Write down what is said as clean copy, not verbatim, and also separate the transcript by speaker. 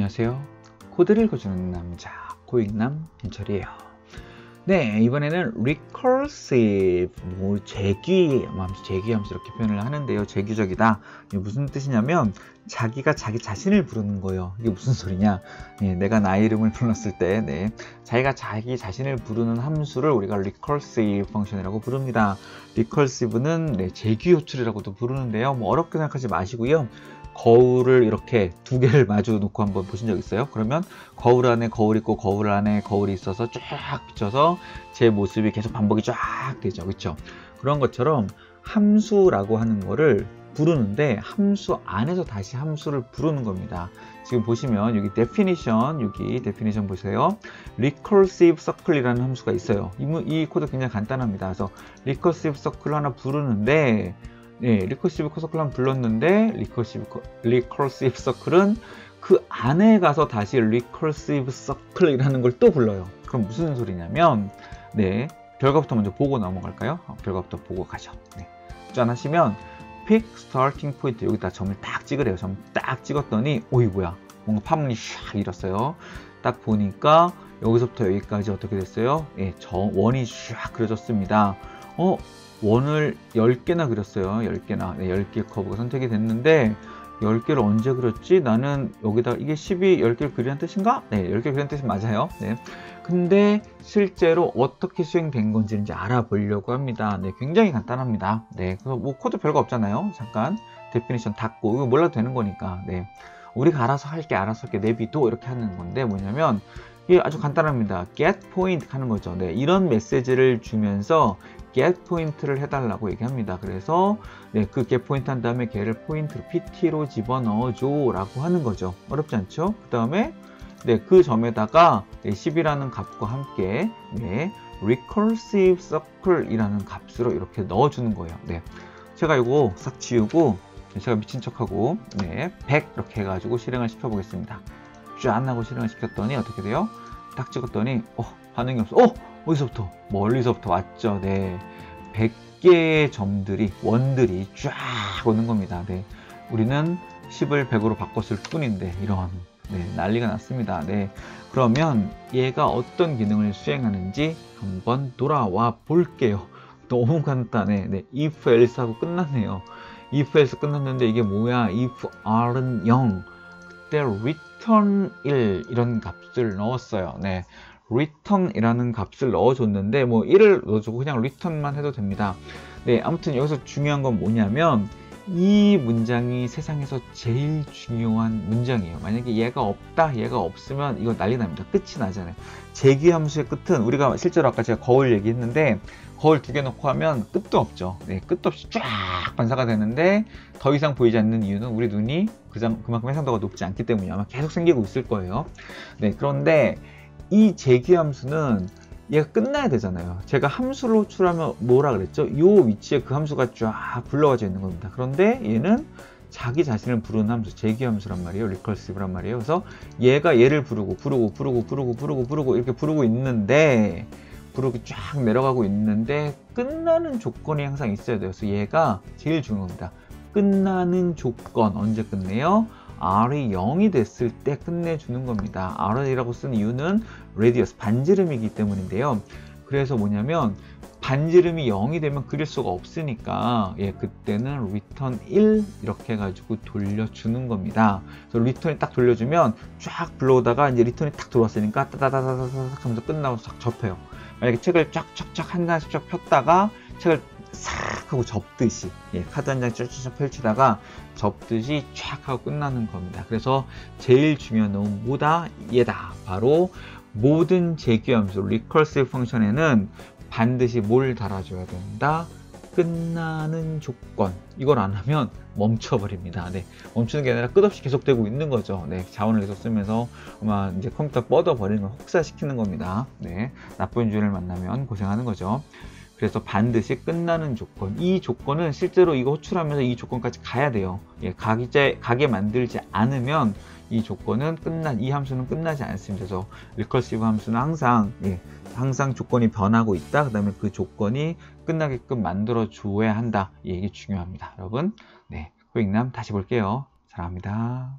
Speaker 1: 안녕하세요. 코드를 읽어주는 남자 고익남 민철이에요. 네, 이번에는 recursive, 재귀함수 이렇게 표현을 하는데요. 재규적이다. 이게 무슨 뜻이냐면 자기가 자기 자신을 부르는 거예요. 이게 무슨 소리냐? 내가 나의 이름을 불렀을 때, 자기가 자기 자신을 부르는 함수를 우리가 recursive 펑션이라고 부릅니다. recursive는 재규 호출이라고도 부르는데요. 어렵게 생각하지 마시고요. 거울을 이렇게 두 개를 마주 놓고 한번 보신 적 있어요? 그러면 거울 안에 거울 있고 거울 안에 거울이 있어서 쫙 비춰서 제 모습이 계속 반복이 쫙 되죠. 그렇죠? 그런 것처럼 함수라고 하는 거를 부르는데 함수 안에서 다시 함수를 부르는 겁니다. 지금 보시면 여기 definition 보세요. recursive circle이라는 함수가 있어요. 이 코드 굉장히 간단합니다. 그래서 recursive circle 하나 부르는데 리커시브 서클은 불렀는데 리커시브 서클은 그 안에 가서 다시 리커시브 서클이라는 걸 또 불러요. 그럼 무슨 소리냐면 결과부터 먼저 보고 넘어갈까요? 결과부터 보고 가죠. 짠 하시면 pick starting point 여기다 점을 딱 찍으래요. 점 딱 찍었더니 오이 뭐야 뭔가 파문이 샥 일었어요. 딱 보니까 여기서부터 여기까지 어떻게 됐어요? 원이 샥 그려졌습니다. 원을 10개나 그렸어요. 10개나. 10개 커브가 선택이 됐는데 10개를 언제 그렸지? 나는 여기다 이게 10개를 그리는 뜻인가? 10개 그리는 뜻이 맞아요. 근데 실제로 어떻게 수행된 건지 이제 알아보려고 합니다. 굉장히 간단합니다. 그래서 코드 별거 없잖아요. 잠깐 데피니션 닫고 이거 몰라도 되는 거니까. 우리가 알아서 할게 내비도 이렇게 하는 건데 뭐냐면 이게 아주 간단합니다. get point 하는 거죠. 이런 메시지를 주면서 get 포인트를 해달라고 얘기합니다. 그래서 그 get 포인트 한 다음에 걔를 포인트로 PT로 집어넣어줘 라고 하는 거죠. 어렵지 않죠? 그 다음에 그 점에다가 10이라는 값과 함께 recursive circle 이라는 값으로 이렇게 넣어주는 거예요. 제가 이거 싹 지우고 제가 미친 척하고 100 이렇게 해가지고 실행을 시켜 보겠습니다. 짠 하고 실행을 시켰더니 어떻게 돼요? 딱 찍었더니 반응이 없어. 어디서부터? 멀리서부터 왔죠. 100개의 점들이 원들이 쫙 오는 겁니다. 우리는 10을 100으로 바꿨을 뿐인데 이런 난리가 났습니다. 그러면 얘가 어떤 기능을 수행하는지 한번 돌아와 볼게요. 너무 간단해. if else 하고 끝났네요. if else 끝났는데 이게 뭐야? if r은 0 그때 return 1 이런 값을 넣었어요. return 이라는 값을 넣어줬는데 1을 넣어주고 그냥 return만 해도 됩니다. 아무튼 여기서 중요한 건 뭐냐면 이 문장이 세상에서 제일 중요한 문장이에요. 만약에 얘가 없다, 얘가 없으면 이거 난리 납니다. 끝이 나잖아요. 재귀함수의 끝은 우리가 실제로 아까 제가 거울 얘기했는데 거울 2개 놓고 하면 끝도 없죠. 끝도 없이 쫙 반사가 되는데 더 이상 보이지 않는 이유는 우리 눈이 그만큼 해상도가 높지 않기 때문에 아마 계속 생기고 있을 거예요. 그런데 이 재귀함수는 얘가 끝나야 되잖아요. 제가 함수를 호출하면 뭐라 그랬죠? 이 위치에 그 함수가 쫙 불러가져 있는 겁니다. 그런데 얘는 자기 자신을 부르는 함수, 재귀함수란 말이에요. recursive란 말이에요. 그래서 얘가 얘를 부르고 이렇게 부르고 있는데 부르고 쫙 내려가고 있는데 끝나는 조건이 항상 있어야 돼요. 그래서 얘가 제일 중요한 겁니다. 끝나는 조건 언제 끝내요? R이 0이 됐을 때 끝내주는 겁니다. R이라고 쓴 이유는 radius, 반지름이기 때문인데요. 그래서 뭐냐면 반지름이 0이 되면 그릴 수가 없으니까 그때는 return 1 이렇게 해가지고 돌려주는 겁니다. 그래서 return이 딱 돌려주면 쫙 불러오다가 이제 return이 딱 들어왔으니까 따다다다다닥 하면서 끝나고 싹 접혀요. 만약에 책을 쫙쫙쫙 한 장씩 쫙 폈다가 책을 싹 하고 접듯이 카드 한 장 쫙쫙 펼치다가 접듯이 쫙 하고 끝나는 겁니다. 그래서 제일 중요한 놈은 뭐다? 얘다. 바로 모든 재귀함수 recursive 펑션에는 반드시 뭘 달아줘야 된다? 끝나는 조건. 이걸 안 하면 멈춰버립니다. 멈추는 게 아니라 끝없이 계속되고 있는 거죠. 자원을 계속 쓰면서 아마 이제 컴퓨터 뻗어버리는 걸 혹사시키는 겁니다. 나쁜 주인을 만나면 고생하는 거죠. 그래서 반드시 끝나는 조건. 이 조건은 실제로 이거 호출하면서 이 조건까지 가야 돼요. 가게 만들지 않으면 이 조건은 이 함수는 끝나지 않습니다. 그래서 recursive 함수는 항상 조건이 변하고 있다. 그 다음에 그 조건이 끝나게끔 만들어 줘야 한다. 이게 중요합니다. 여러분, 고익남 다시 볼게요. 사랑합니다.